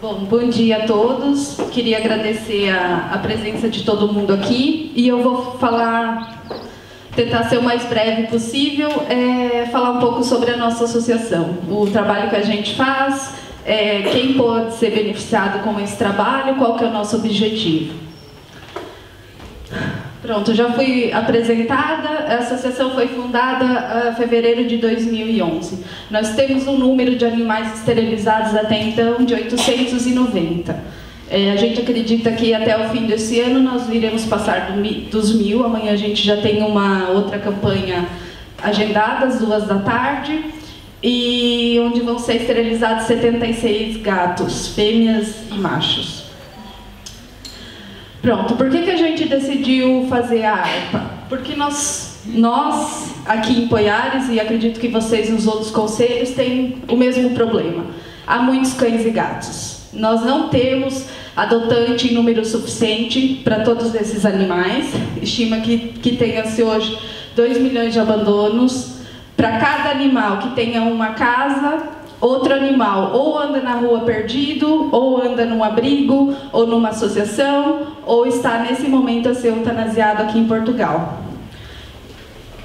Bom dia a todos. Queria agradecer a presença de todo mundo aqui e eu vou tentar ser o mais breve possível, falar um pouco sobre a nossa associação, o trabalho que a gente faz, quem pode ser beneficiado com esse trabalho, qual que é o nosso objetivo. Pronto, já fui apresentada. A associação foi fundada em fevereiro de 2011. Nós temos um número de animais esterilizados até então de 890. A gente acredita que até o fim desse ano nós iremos passar dos 1000. Amanhã a gente já tem uma outra campanha agendada às 14h, e onde vão ser esterilizados 76 gatos, fêmeas e machos. Pronto, por que a gente decidiu fazer a ARPA? Porque nós aqui em Poiares, e acredito que vocês nos outros conselhos, têm o mesmo problema. Há muitos cães e gatos. Nós não temos adotante em número suficiente para todos esses animais. Estima que tenha-se hoje 2 milhões de abandonos. Para cada animal que tenha uma casa, outro animal ou anda na rua perdido, ou anda num abrigo, ou numa associação, ou está nesse momento a ser eutanasiado aqui em Portugal.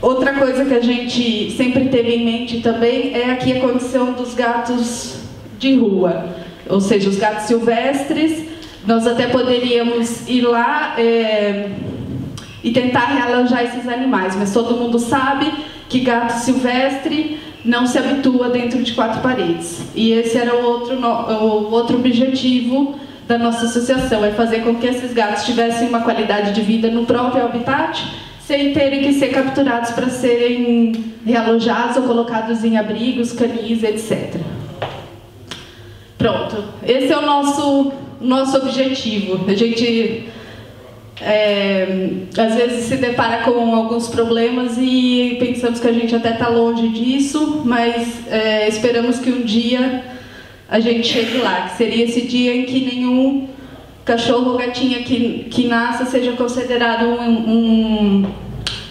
Outra coisa que a gente sempre teve em mente também é aqui a condição dos gatos de rua, ou seja, os gatos silvestres. Nós até poderíamos ir lá e tentar realojar esses animais, mas todo mundo sabe que gato silvestre não se habitua dentro de 4 paredes. E esse era o outro objetivo da nossa associação, é fazer com que esses gatos tivessem uma qualidade de vida no próprio habitat, sem terem que ser capturados para serem realojados ou colocados em abrigos, canis, etc. Pronto, esse é o nosso objetivo. A gente às vezes se depara com alguns problemas e pensamos que a gente até está longe disso, mas esperamos que um dia a gente chegue lá, que seria esse dia em que nenhum cachorro ou gatinha que nasça seja considerado um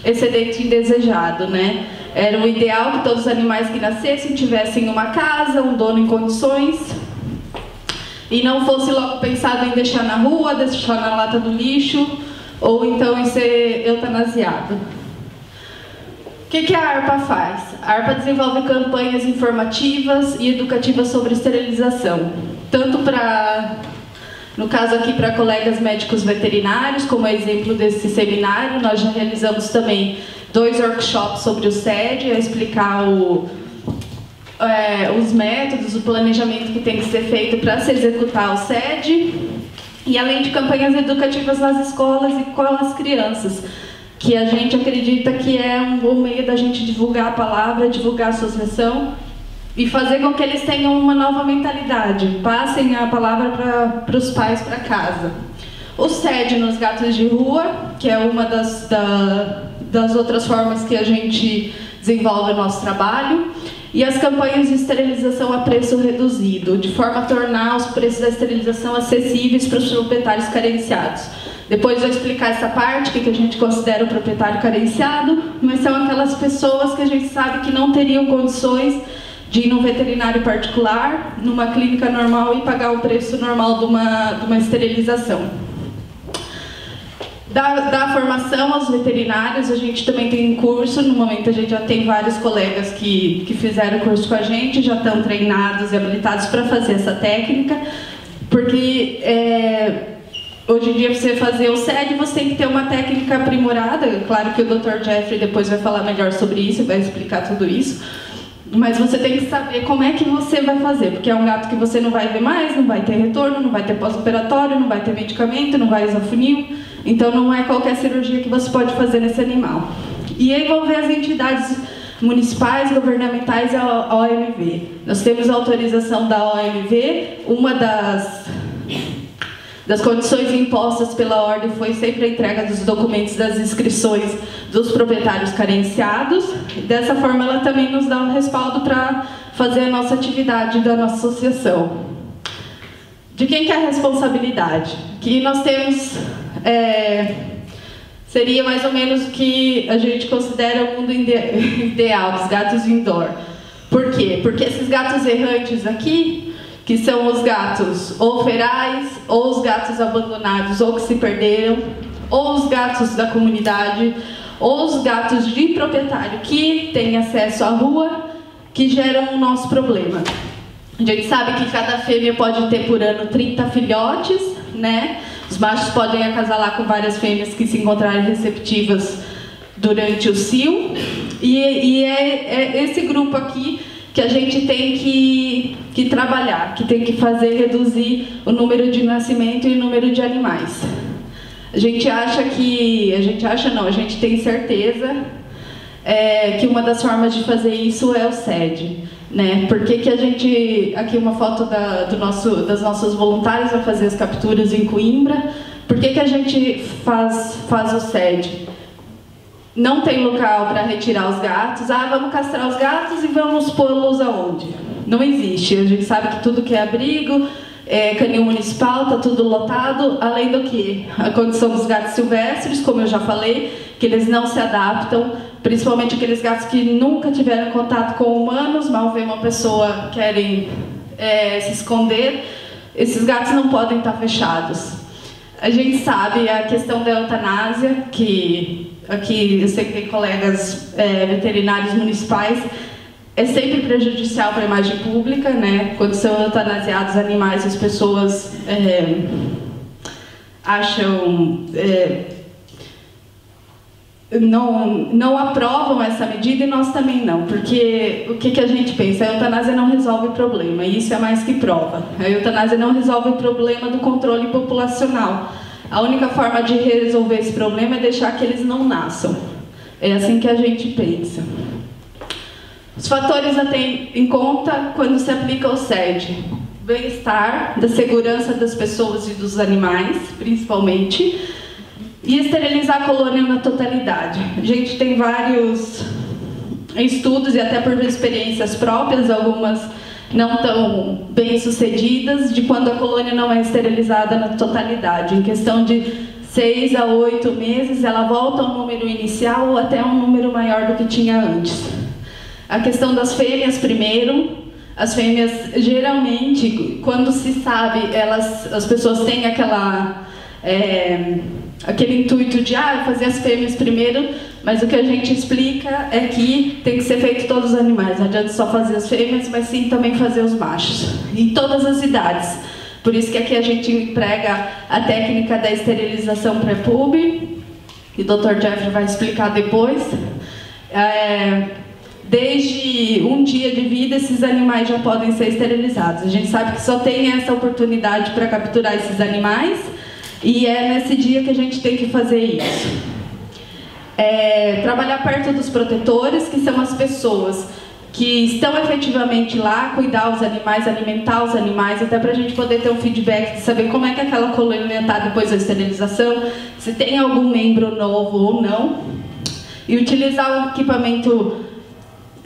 excedente indesejado, né? Era o ideal que todos os animais que nascessem tivessem uma casa, um dono em condições, e não fosse logo pensado em deixar na rua, deixar na lata do lixo, ou então em ser eutanasiado. O que a ARPA faz? A ARPA desenvolve campanhas informativas e educativas sobre esterilização, tanto no caso aqui para colegas médicos veterinários, como exemplo desse seminário. Nós já realizamos também 2 workshops sobre o SED, a explicar os métodos, o planejamento que tem que ser feito para se executar o SED, e além de campanhas educativas nas escolas e com as crianças, que a gente acredita que é um bom meio da gente divulgar a palavra, divulgar a associação e fazer com que eles tenham uma nova mentalidade, passem a palavra para os pais para casa. O SED nos gatos de rua, que é uma das outras formas que a gente desenvolve o nosso trabalho, e as campanhas de esterilização a preço reduzido, de forma a tornar os preços da esterilização acessíveis para os proprietários carenciados. Depois eu vou explicar essa parte, o que a gente considera o proprietário carenciado, mas são aquelas pessoas que a gente sabe que não teriam condições de ir num veterinário particular, numa clínica normal e pagar o preço normal de uma esterilização. Da formação aos veterinários, a gente também tem um curso. No momento a gente já tem vários colegas que fizeram o curso com a gente, já estão treinados e habilitados para fazer essa técnica, porque hoje em dia, para você fazer o SED, você tem que ter uma técnica aprimorada. Claro que o Dr. Jeffrey depois vai falar melhor sobre isso, vai explicar tudo isso, mas você tem que saber como é que você vai fazer, porque é um gato que você não vai ver mais, não vai ter retorno, não vai ter pós-operatório, não vai ter medicamento, não vai usar funil. Então não é qualquer cirurgia que você pode fazer nesse animal. E envolver as entidades municipais, governamentais e a OMV. Nós temos a autorização da OMV. Uma das condições impostas pela ordem foi sempre a entrega dos documentos das inscrições dos proprietários carenciados. Dessa forma ela também nos dá um respaldo para fazer a nossa atividade da nossa associação. De quem que é a responsabilidade? Que nós temos... seria mais ou menos o que a gente considera o mundo ideal dos gatos indoor. Por quê? Porque esses gatos errantes aqui que são os gatos ou ferais, ou os gatos abandonados ou que se perderam, ou os gatos da comunidade, ou os gatos de proprietário que têm acesso à rua, que geram o nosso problema. A gente sabe que cada fêmea pode ter por ano 30 filhotes, né? Os machos podem acasalar com várias fêmeas que se encontrarem receptivas durante o cio. E é esse grupo aqui que a gente tem que trabalhar, que tem que fazer reduzir o número de nascimento e o número de animais. A gente tem certeza que uma das formas de fazer isso é o SED, né? Por que a gente, aqui uma foto das nossas voluntárias vai fazer as capturas em Coimbra. Por que a gente faz o SED? Não tem local para retirar os gatos. Vamos castrar os gatos e vamos pô-los aonde? Não existe. A gente sabe que tudo que é abrigo, canil municipal, está tudo lotado. Além do que, a condição dos gatos silvestres, como eu já falei, que eles não se adaptam, principalmente aqueles gatos que nunca tiveram contato com humanos, mal vê uma pessoa, querem se esconder. Esses gatos não podem estar fechados. A gente sabe a questão da eutanásia, que aqui eu sei que tem colegas veterinários municipais, é sempre prejudicial para a imagem pública, né? Quando são eutanasiados animais, as pessoas acham, não aprovam essa medida, e nós também não, porque o que a gente pensa? A eutanásia não resolve o problema, e isso é mais que prova. A eutanásia não resolve o problema do controle populacional. A única forma de resolver esse problema é deixar que eles não nasçam. É assim que a gente pensa. Os fatores a ter em conta quando se aplica o SED: bem-estar, da segurança das pessoas e dos animais, principalmente, e esterilizar a colônia na totalidade. A gente tem vários estudos, e até por experiências próprias, algumas não tão bem sucedidas, de quando a colônia não é esterilizada na totalidade. Em questão de 6 a 8 meses, ela volta ao número inicial ou até um número maior do que tinha antes. A questão das fêmeas primeiro. As fêmeas, geralmente, quando se sabe, as pessoas têm aquele intuito de fazer as fêmeas primeiro, mas o que a gente explica é que tem que ser feito todos os animais. Não adianta só fazer as fêmeas, mas sim também fazer os machos, em todas as idades. Por isso que aqui a gente emprega a técnica da esterilização pré-pub, que o Dr. Jeffrey vai explicar depois. Desde um dia de vida, esses animais já podem ser esterilizados. A gente sabe que só tem essa oportunidade para capturar esses animais, e é nesse dia que a gente tem que fazer isso. Trabalhar perto dos protetores, que são as pessoas que estão efetivamente lá, cuidar os animais, alimentar os animais, até para a gente poder ter um feedback de saber como é que aquela colônia está depois da esterilização, se tem algum membro novo ou não, e utilizar o equipamento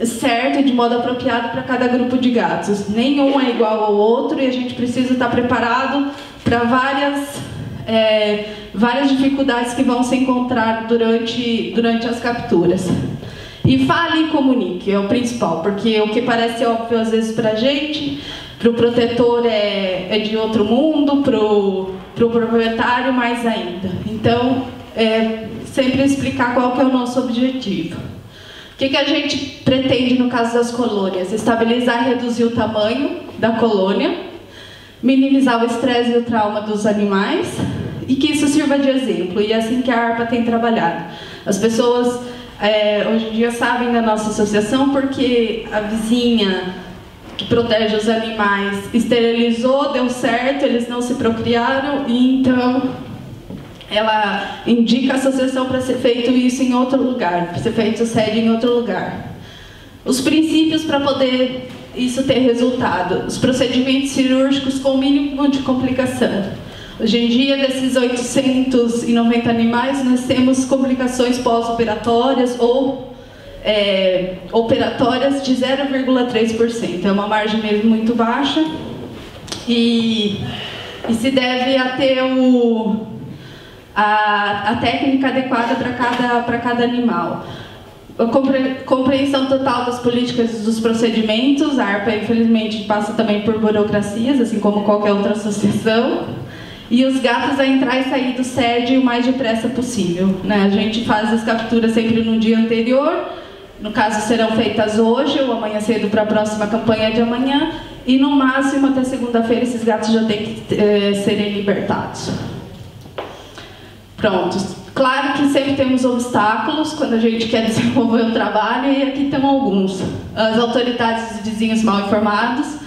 certo e de modo apropriado para cada grupo de gatos. Nenhum é igual ao outro, e a gente precisa estar preparado para várias dificuldades que vão se encontrar durante as capturas. E fale e comunique, é o principal, porque o que parece óbvio às vezes para a gente, para o protetor é de outro mundo, para o proprietário mais ainda. Então, sempre explicar qual que é o nosso objetivo. O que a gente pretende no caso das colônias? Estabilizar e reduzir o tamanho da colônia, minimizar o estresse e o trauma dos animais, e que isso sirva de exemplo, e é assim que a ARPA tem trabalhado. As pessoas hoje em dia sabem da nossa associação porque a vizinha que protege os animais esterilizou, deu certo, eles não se procriaram, e então ela indica a associação para ser feito isso em outro lugar, para ser feito SED em outro lugar. Os princípios para poder isso ter resultado: os procedimentos cirúrgicos com o mínimo de complicação. Hoje em dia, desses 890 animais, nós temos complicações pós-operatórias ou operatórias de 0,3%. É uma margem mesmo muito baixa, e se deve a ter a técnica adequada para cada animal. a compreensão total das políticas e dos procedimentos. A ARPA, infelizmente, passa também por burocracias, assim como qualquer outra associação. E os gatos a entrar e sair do SED o mais depressa possível, né? A gente faz as capturas sempre no dia anterior, no caso serão feitas hoje ou amanhã cedo para a próxima campanha de amanhã, e no máximo até segunda-feira esses gatos já têm que serem libertados. Prontos. Claro que sempre temos obstáculos quando a gente quer desenvolver o trabalho, e aqui estão alguns. As autoridades e vizinhos mal informados,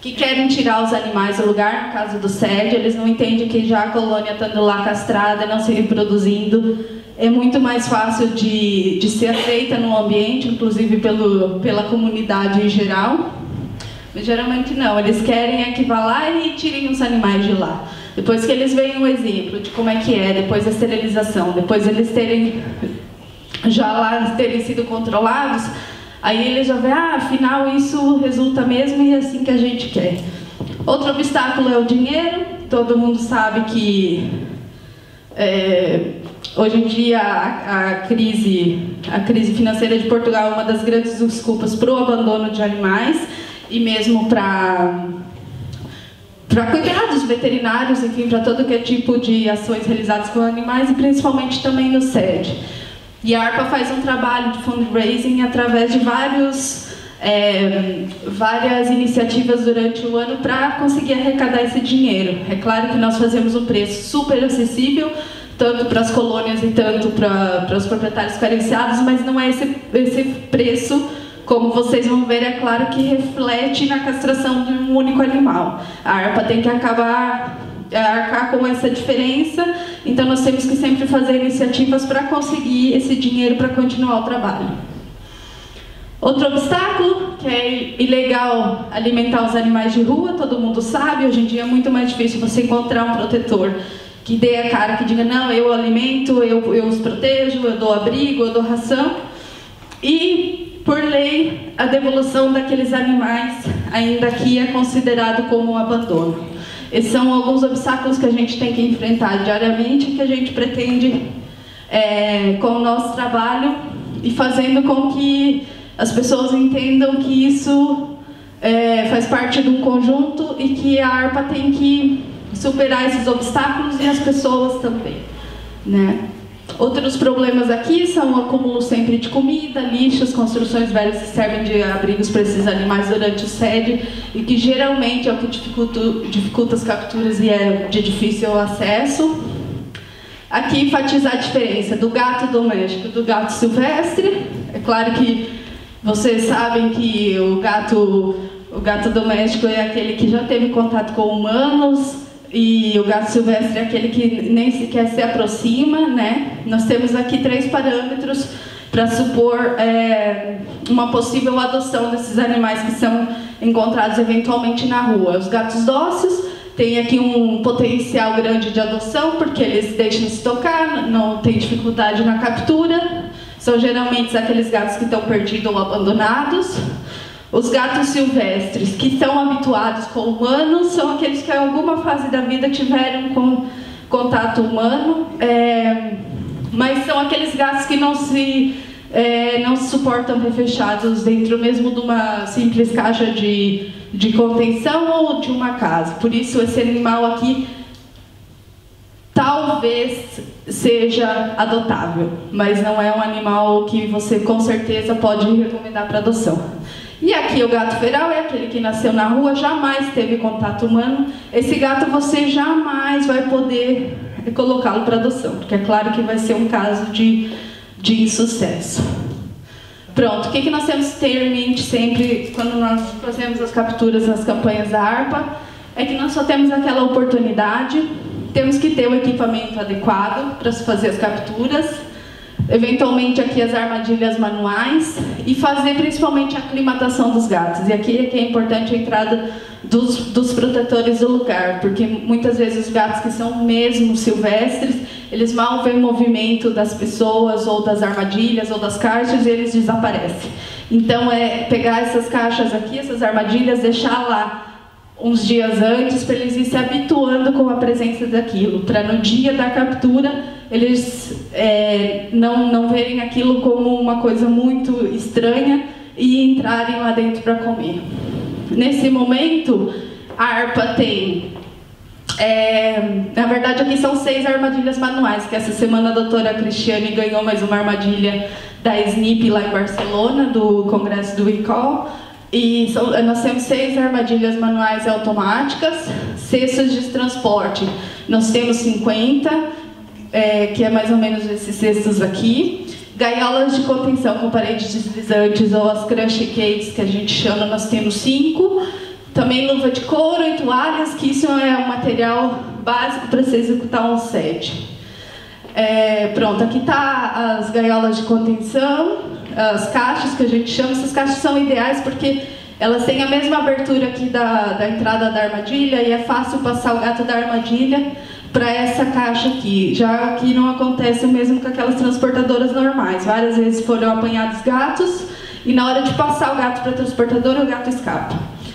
que querem tirar os animais do lugar, no caso do SED, eles não entendem que já a colônia estando lá castrada, não se reproduzindo, é muito mais fácil de ser aceita no ambiente, inclusive pela comunidade em geral. Mas geralmente não, eles querem é que vá lá e tirem os animais de lá. Depois que eles veem um exemplo de como é que é, depois da esterilização, depois eles terem sido controlados, aí eles já veem, afinal isso resulta mesmo e é assim que a gente quer. Outro obstáculo é o dinheiro. Todo mundo sabe que hoje em dia a crise financeira de Portugal é uma das grandes desculpas para o abandono de animais e mesmo para cuidar dos veterinários, enfim, para todo que é tipo de ações realizadas com animais e principalmente também no SED. E a ARPA faz um trabalho de fundraising através de várias iniciativas durante o ano para conseguir arrecadar esse dinheiro. É claro que nós fazemos um preço super acessível, tanto para as colônias e tanto para os proprietários carenciados, mas não é esse preço, como vocês vão ver, é claro que reflete na castração de um único animal. A ARPA tem que arcar com essa diferença, então nós temos que sempre fazer iniciativas para conseguir esse dinheiro para continuar o trabalho. Outro obstáculo, que é ilegal alimentar os animais de rua, todo mundo sabe, hoje em dia é muito mais difícil você encontrar um protetor que dê a cara, que diga, não, eu alimento, eu os protejo, eu dou abrigo, eu dou ração. E, por lei, a devolução daqueles animais ainda aqui é considerado como um abandono. Esses são alguns obstáculos que a gente tem que enfrentar diariamente, que a gente pretende, com o nosso trabalho, e fazendo com que as pessoas entendam que isso faz parte de um conjunto e que a ARPA tem que superar esses obstáculos e as pessoas também, né? Outros problemas aqui são o acúmulo sempre de comida, lixos, construções velhas que servem de abrigos para esses animais durante o SED e que geralmente é o que dificulta as capturas e é de difícil acesso. Aqui enfatizar a diferença do gato doméstico e do gato silvestre. É claro que vocês sabem que o gato doméstico é aquele que já teve contato com humanos, e o gato silvestre é aquele que nem sequer se aproxima, né? Nós temos aqui 3 parâmetros para supor uma possível adoção desses animais que são encontrados eventualmente na rua. Os gatos dóceis têm aqui um potencial grande de adoção, porque eles deixam se tocar, não tem dificuldade na captura. São geralmente aqueles gatos que estão perdidos ou abandonados. Os gatos silvestres, que estão habituados com humanos, são aqueles que em alguma fase da vida tiveram contato humano, mas são aqueles gatos que não se suportam ver fechados dentro mesmo de uma simples caixa de contenção ou de uma casa. Por isso esse animal aqui talvez seja adotável, mas não é um animal que você com certeza pode recomendar para adoção. E aqui o gato feral é aquele que nasceu na rua, jamais teve contato humano. Esse gato você jamais vai poder colocá-lo para adoção, porque é claro que vai ser um caso de insucesso. Pronto, o que nós temos que ter em mente sempre quando nós fazemos as capturas nas campanhas da ARPA é que nós só temos aquela oportunidade, temos que ter o equipamento adequado para se fazer as capturas, eventualmente aqui as armadilhas manuais e fazer principalmente a aclimatação dos gatos. E aqui é que é importante a entrada dos protetores do lugar, porque muitas vezes os gatos que são mesmo silvestres, eles mal veem o movimento das pessoas ou das armadilhas ou das caixas e eles desaparecem. Então é pegar essas caixas aqui, essas armadilhas, deixar lá uns dias antes para eles ir se habituando com a presença daquilo, para no dia da captura eles não verem aquilo como uma coisa muito estranha e entrarem lá dentro para comer. Nesse momento, a ARPA tem, na verdade aqui são 6 armadilhas manuais, que essa semana a doutora Cristiane ganhou mais uma armadilha da SNP lá em Barcelona, do Congresso do ICOL. E nós temos 6 armadilhas manuais automáticas, cestos de transporte. Nós temos 50, que é mais ou menos esses cestos aqui. Gaiolas de contenção com paredes deslizantes, ou as crush cages, que a gente chama, nós temos 5. Também luva de couro e toalhas, que isso é um material básico para se executar um set. Pronto, aqui está as gaiolas de contenção, as caixas que a gente chama. Essas caixas são ideais porque elas têm a mesma abertura aqui da entrada da armadilha e é fácil passar o gato da armadilha para essa caixa aqui. Já que não acontece o mesmo com aquelas transportadoras normais. Várias vezes foram apanhados gatos e na hora de passar o gato para a transportadora, o gato escapa.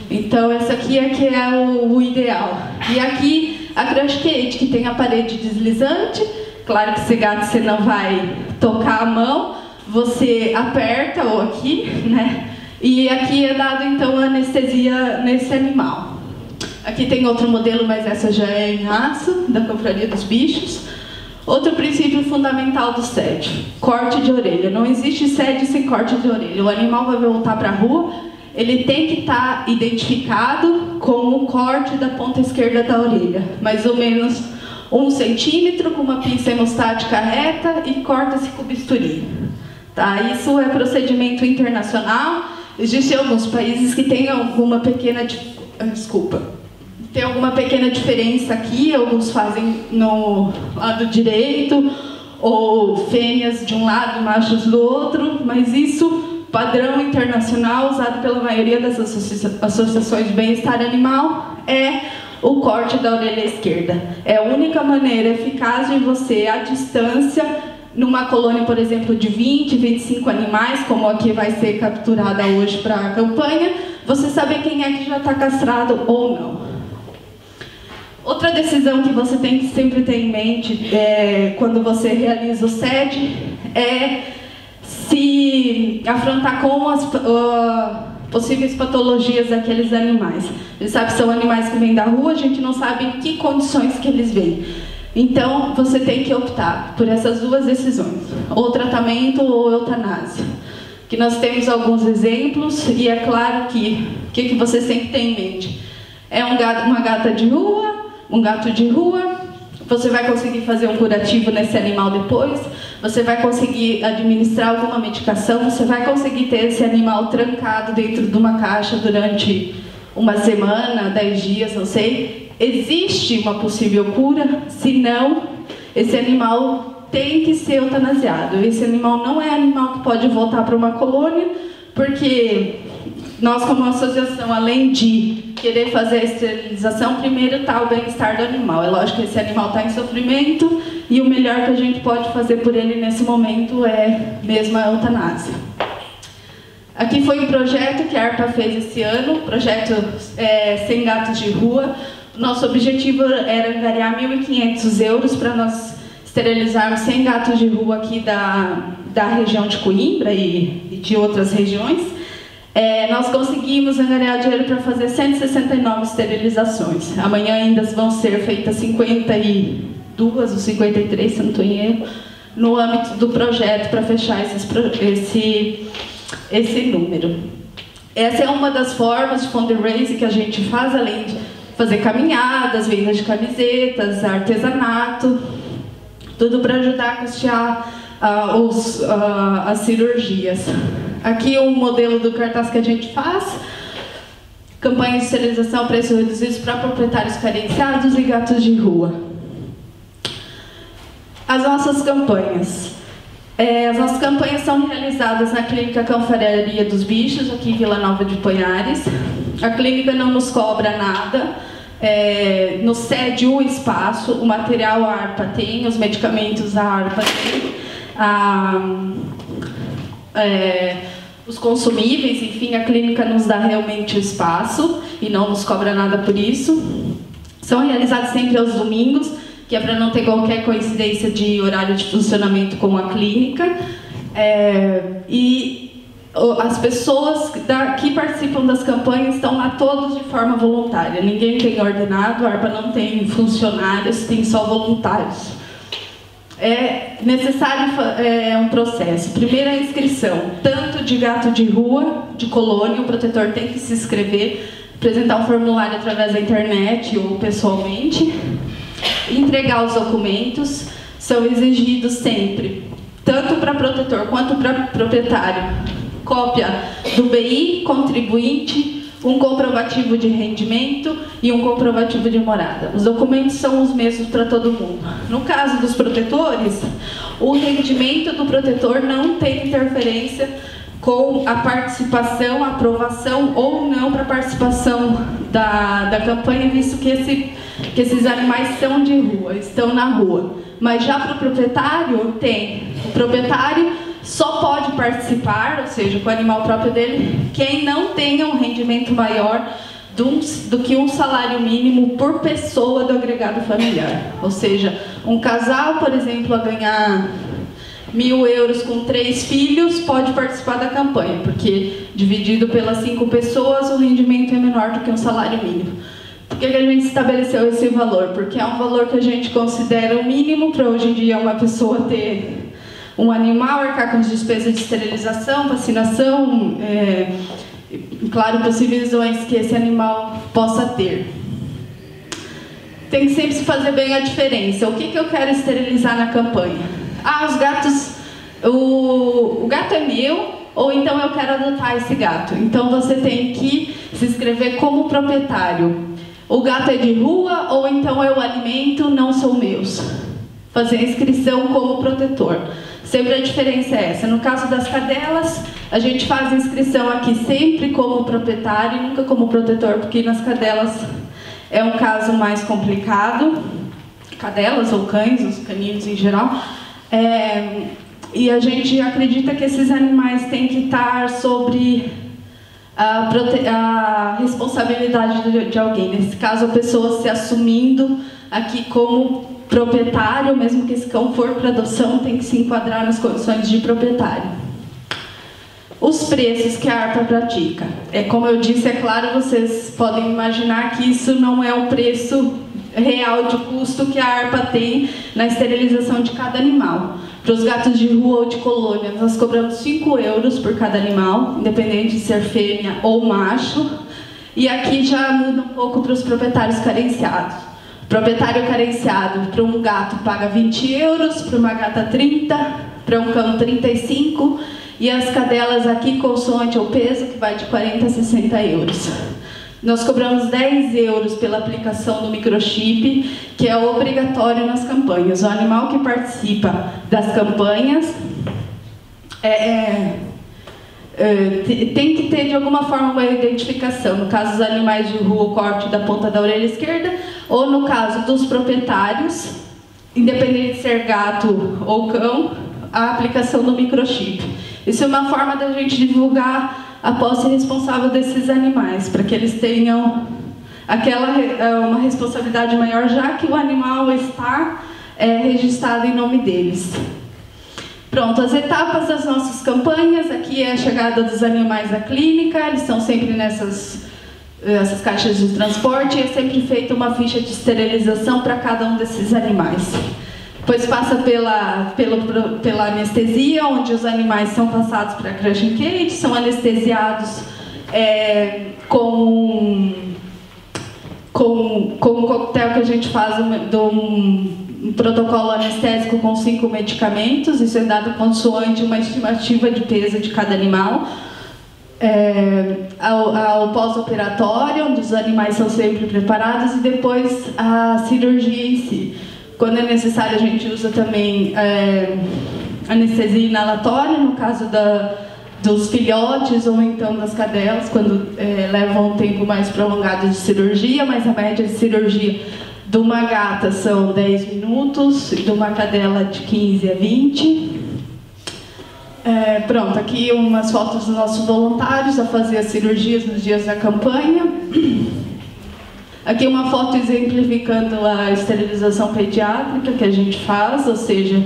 Então essa aqui é que é o ideal. E aqui a crush cage, que tem a parede deslizante. Claro que esse gato você não vai tocar a mão, você aperta, ou aqui, né? E aqui é dado então anestesia nesse animal. Aqui tem outro modelo, mas essa já é em aço, da Confraria dos Bichos. Outro princípio fundamental do SED, corte de orelha. Não existe SED sem corte de orelha. O animal vai voltar para a rua, ele tem que estar identificado com o corte da ponta esquerda da orelha, mais ou menos 1 centímetro, com uma pinça hemostática reta e corta-se com bisturi. Tá? Isso é procedimento internacional. Existem alguns países que têm alguma pequena diferença aqui. Alguns fazem no lado direito, ou fêmeas de um lado, machos do outro, mas isso, padrão internacional, usado pela maioria das associações de bem-estar animal, é o corte da orelha esquerda. É a única maneira eficaz de você, à distância, numa colônia, por exemplo, de 20, 25 animais, como aqui vai ser capturada hoje para a campanha, você saber quem é que já está castrado ou não. Outra decisão que você tem que sempre ter em mente quando você realiza o SED é se afrontar com as possíveis patologias daqueles animais. A gente sabe que são animais que vêm da rua, a gente não sabe em que condições que eles vêm. Então, você tem que optar por essas 2 decisões, ou tratamento ou eutanásia. Que nós temos alguns exemplos, e é claro que o que vocês têm que ter em mente? É uma gata de rua, um gato de rua, você vai conseguir fazer um curativo nesse animal depois, você vai conseguir administrar alguma medicação, você vai conseguir ter esse animal trancado dentro de uma caixa durante uma semana, 10 dias, não sei. Existe uma possível cura, senão esse animal tem que ser eutanasiado. Esse animal não é animal que pode voltar para uma colônia, porque nós, como associação, além de querer fazer a esterilização, primeiro está o bem-estar do animal. É lógico que esse animal está em sofrimento e o melhor que a gente pode fazer por ele nesse momento é mesmo a eutanásia. Aqui foi um projeto que a ARPA fez esse ano, projeto Sem Gatos de Rua. Nosso objetivo era angariar 1.500 euros para nós esterilizarmos 100 gatos de rua aqui da região de Coimbra e de outras regiões. Nós conseguimos angariar dinheiro para fazer 169 esterilizações. Amanhã ainda vão ser feitas 52 ou 53, se não estou em erro, no âmbito do projeto para fechar esse número. Essa é uma das formas de fundraising que a gente faz, além de fazer caminhadas, vendas de camisetas, artesanato, tudo para ajudar a custear as cirurgias. Aqui um modelo do cartaz que a gente faz. Campanha de esterilização, preços reduzidos para proprietários carenciados e gatos de rua. As nossas campanhas. As nossas campanhas são realizadas na Clínica Confraria dos Bichos, aqui em Vila Nova de Poiares. A clínica não nos cobra nada. Nos cede o espaço, o material a ARPA tem, os medicamentos a ARPA tem. Os consumíveis, enfim, a clínica nos dá realmente o espaço e não nos cobra nada por isso. São realizados sempre aos domingos. que é para não ter qualquer coincidência de horário de funcionamento com a clínica. E as pessoas que participam das campanhas estão lá todos de forma voluntária. Ninguém tem ordenado, a ARPA não tem funcionários, tem só voluntários. É necessário um processo. Primeiro, a inscrição, tanto de gato de rua, de colônia, o protetor tem que se inscrever, apresentar um formulário através da internet ou pessoalmente, entregar os documentos. São exigidos sempre, tanto para protetor quanto para proprietário, cópia do BI, contribuinte, um comprovativo de rendimento e um comprovativo de morada. Os documentos são os mesmos para todo mundo. No caso dos protetores, o rendimento do protetor não tem interferência com a participação, a aprovação ou não para a participação da campanha, visto que esses animais são de rua, estão na rua. Mas já para o proprietário, o proprietário só pode participar, ou seja, com o animal próprio dele, quem não tenha um rendimento maior do que um salário mínimo por pessoa do agregado familiar. Ou seja, um casal, por exemplo, a ganhar 1.000 euros com 3 filhos, pode participar da campanha, porque dividido pelas 5 pessoas, o rendimento é menor do que um salário mínimo. Por que a gente estabeleceu esse valor? Porque é um valor que a gente considera o mínimo para hoje em dia uma pessoa ter um animal, arcar com as despesas de esterilização, vacinação, claro, possibilidades que esse animal possa ter. Tem que sempre se fazer bem a diferença. O que eu quero esterilizar na campanha? Os gatos, o gato é meu, ou então eu quero adotar esse gato. Então você tem que se inscrever como proprietário. O gato é de rua, ou então eu alimento, não são meus. Fazer a inscrição como protetor. Sempre a diferença é essa. No caso das cadelas, a gente faz a inscrição aqui sempre como proprietário e nunca como protetor, porque nas cadelas é um caso mais complicado. Cadelas ou cães, os caninos em geral. E a gente acredita que esses animais têm que estar sobre a responsabilidade de alguém. Nesse caso, a pessoa se assumindo aqui como proprietário, mesmo que esse cão for para adoção, tem que se enquadrar nas condições de proprietário. Os preços que a ARPA pratica. Como eu disse, é claro, vocês podem imaginar que isso não é o preço real de custo que a ARPA tem na esterilização de cada animal. Para os gatos de rua ou de colônia, nós cobramos 5 euros por cada animal, independente de ser fêmea ou macho. E aqui já muda um pouco para os proprietários carenciados. O proprietário carenciado para um gato paga 20 euros, para uma gata 30, para um cão 35, e as cadelas aqui, consoante o peso, que vai de 40 a 60 euros. Nós cobramos 10 euros pela aplicação do microchip, que é obrigatório nas campanhas. O animal que participa das campanhas tem que ter de alguma forma uma identificação. No caso dos animais de rua, o corte da ponta da orelha esquerda, ou no caso dos proprietários, independente de ser gato ou cão, a aplicação do microchip. Isso é uma forma da gente divulgar a posse responsável desses animais, para que eles tenham uma responsabilidade maior, já que o animal está registrado em nome deles. Pronto, as etapas das nossas campanhas. Aqui é a chegada dos animais à clínica, eles estão sempre nessas caixas de transporte, e é sempre feita uma ficha de esterilização para cada um desses animais. Depois passa pela anestesia, onde os animais são passados para a crush and cage, são anestesiados com um coquetel que a gente faz de um protocolo anestésico com 5 medicamentos. Isso é dado consoante uma estimativa de peso de cada animal. Ao pós-operatório, onde os animais são sempre preparados, e depois a cirurgia em si. Quando é necessário, a gente usa também anestesia inalatória, no caso dos filhotes ou então das cadelas, quando levam um tempo mais prolongado de cirurgia, mas a média de cirurgia de uma gata são 10 minutos, e de uma cadela de 15 a 20. Pronto, aqui umas fotos dos nossos voluntários a fazer as cirurgias nos dias da campanha. Aqui uma foto exemplificando a esterilização pediátrica que a gente faz, ou seja,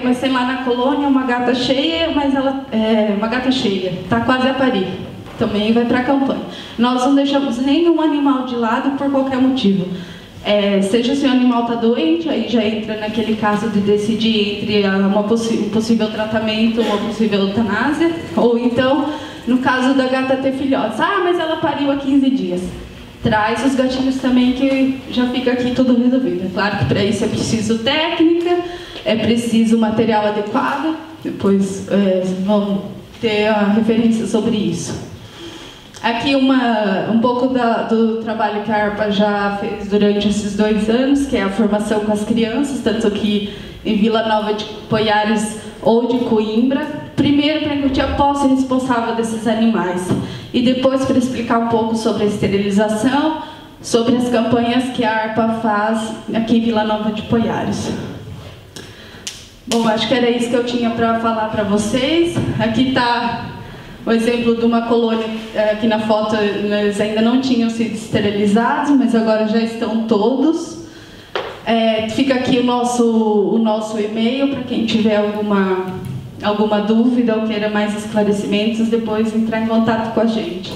mas tem lá na colônia uma gata cheia, mas ela é uma gata cheia, está quase a parir. Também vai para a campanha. Nós não deixamos nenhum animal de lado por qualquer motivo. Seja se o animal está doente, aí já entra naquele caso de decidir entre um possível tratamento, uma possível eutanásia, ou então, no caso da gata ter filhotes, mas ela pariu há 15 dias. Traz os gatinhos também, que já fica aqui tudo resolvido. É claro que para isso é preciso técnica, é preciso material adequado, depois vão ter a referência sobre isso. Aqui um pouco do trabalho que a ARPA já fez durante esses 2 anos, que é a formação com as crianças, tanto aqui em Vila Nova de Poiares ou de Coimbra. Primeiro para incutir a posse responsável desses animais e depois para explicar um pouco sobre a esterilização, sobre as campanhas que a ARPA faz aqui em Vila Nova de Poiares. Bom, acho que era isso que eu tinha para falar para vocês. Aqui está o exemplo de uma colônia, aqui na foto eles ainda não tinham sido esterilizados, mas agora já estão todos. Fica aqui o nosso e-mail para quem tiver alguma dúvida ou queira mais esclarecimentos, depois entrar em contato com a gente.